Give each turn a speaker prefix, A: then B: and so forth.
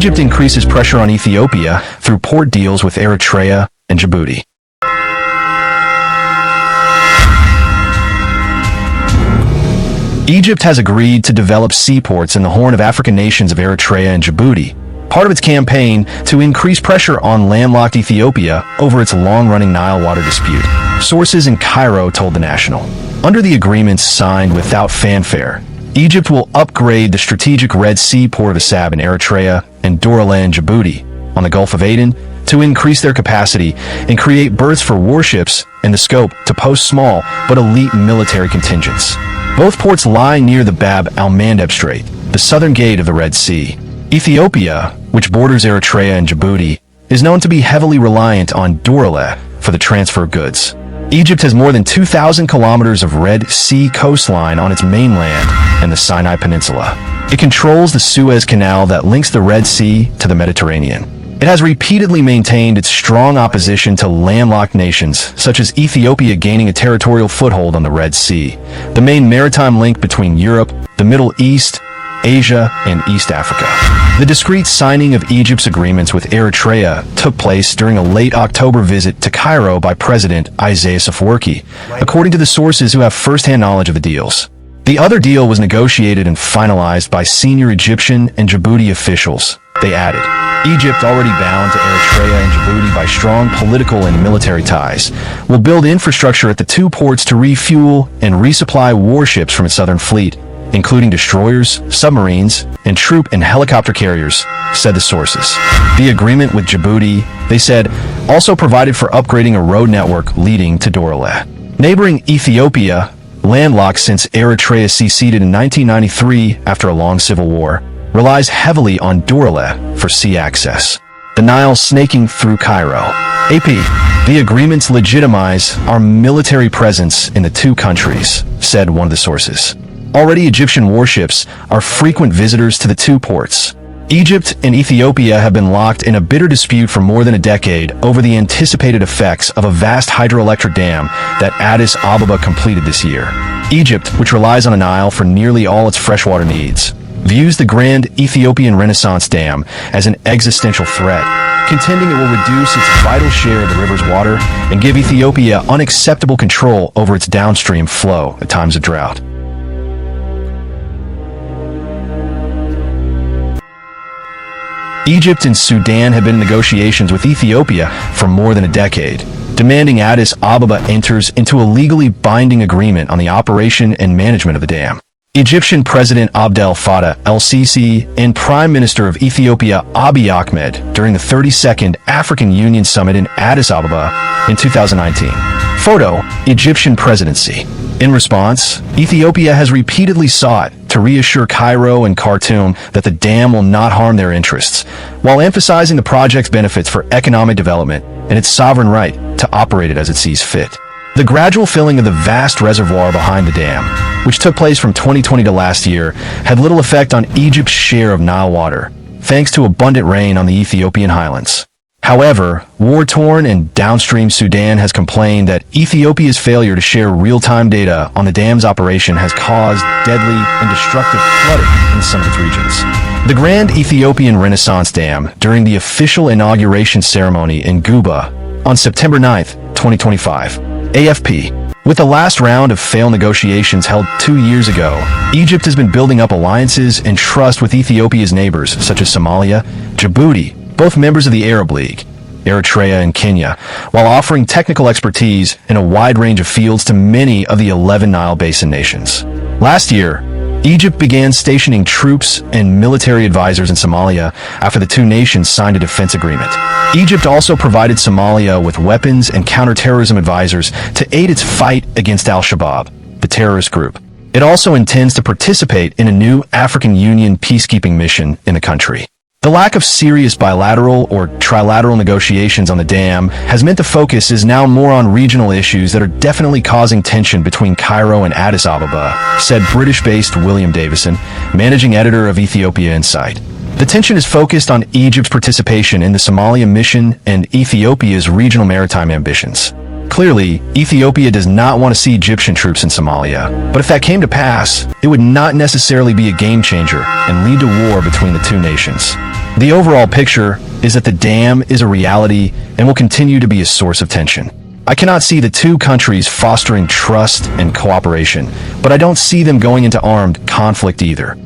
A: Egypt increases pressure on Ethiopia through port deals with Eritrea and Djibouti. Egypt has agreed to develop seaports in the Horn of African nations of Eritrea and Djibouti, part of its campaign to increase pressure on landlocked Ethiopia over its long-running Nile water dispute, sources in Cairo told The National. Under the agreements signed without fanfare, Egypt will upgrade the strategic Red Sea port of Assab in Eritrea and Dorala in Djibouti on the Gulf of Aden to increase their capacity and create berths for warships and the scope to post small but elite military contingents. Both ports lie near the Bab al-Mandeb Strait, the southern gate of the Red Sea. Ethiopia, which borders Eritrea and Djibouti, is known to be heavily reliant on Dorala for the transfer of goods. Egypt has more than 2,000 kilometers of Red Sea coastline on its mainland and the Sinai Peninsula. It controls the Suez Canal that links the Red Sea to the Mediterranean. It has repeatedly maintained its strong opposition to landlocked nations, such as Ethiopia gaining a territorial foothold on the Red Sea, the main maritime link between Europe, the Middle East, Asia, and East Africa. The discreet signing of Egypt's agreements with Eritrea took place during a late October visit to Cairo by President Isaias Afwerki, according to the sources who have first-hand knowledge of the deals. The other deal was negotiated and finalized by senior Egyptian and Djibouti officials. They added, Egypt, already bound to Eritrea and Djibouti by strong political and military ties, will build infrastructure at the two ports to refuel and resupply warships from its southern fleet, including destroyers, submarines, and troop and helicopter carriers, said the sources. The agreement with Djibouti, they said, also provided for upgrading a road network leading to Dorala. Neighboring Ethiopia, landlocked since Eritrea seceded in 1993 after a long civil war, relies heavily on Dorala for sea access. The Nile snaking through Cairo. AP, the agreements legitimize our military presence in the two countries, said one of the sources. Already Egyptian warships are frequent visitors to the two ports. Egypt and Ethiopia have been locked in a bitter dispute for more than a decade over the anticipated effects of a vast hydroelectric dam that Addis Ababa completed this year. Egypt, which relies on the Nile for nearly all its freshwater needs, views the Grand Ethiopian Renaissance Dam as an existential threat, contending it will reduce its vital share of the river's water and give Ethiopia unacceptable control over its downstream flow at times of drought. Egypt and Sudan have been in negotiations with Ethiopia for more than a decade, demanding Addis Ababa enters into a legally binding agreement on the operation and management of the dam. Egyptian President Abdel Fattah el-Sisi and Prime Minister of Ethiopia Abiy Ahmed during the 32nd African Union Summit in Addis Ababa in 2019. Photo, Egyptian presidency. In response, Ethiopia has repeatedly sought to reassure Cairo and Khartoum that the dam will not harm their interests, while emphasizing the project's benefits for economic development and its sovereign right to operate it as it sees fit. The gradual filling of the vast reservoir behind the dam, which took place from 2020 to last year, had little effect on Egypt's share of Nile water, thanks to abundant rain on the Ethiopian highlands. However, war-torn and downstream Sudan has complained that Ethiopia's failure to share real-time data on the dam's operation has caused deadly and destructive flooding in some of its regions. The Grand Ethiopian Renaissance Dam, during the official inauguration ceremony in Guba on September 9, 2025, AFP. With the last round of failed negotiations held 2 years ago, Egypt has been building up alliances and trust with Ethiopia's neighbors such as Somalia, Djibouti, both members of the Arab League, Eritrea and Kenya, while offering technical expertise in a wide range of fields to many of the 11 Nile Basin nations. Last year, Egypt began stationing troops and military advisors in Somalia after the two nations signed a defense agreement. Egypt also provided Somalia with weapons and counterterrorism advisors to aid its fight against al-Shabaab, the terrorist group. It also intends to participate in a new African Union peacekeeping mission in the country. The lack of serious bilateral or trilateral negotiations on the dam has meant the focus is now more on regional issues that are definitely causing tension between Cairo and Addis Ababa, said British-based William Davison, managing editor of Ethiopia Insight. The tension is focused on Egypt's participation in the Somalia mission and Ethiopia's regional maritime ambitions. Clearly, Ethiopia does not want to see Egyptian troops in Somalia, but if that came to pass, it would not necessarily be a game changer and lead to war between the two nations. The overall picture is that the dam is a reality and will continue to be a source of tension. I cannot see the two countries fostering trust and cooperation, but I don't see them going into armed conflict either.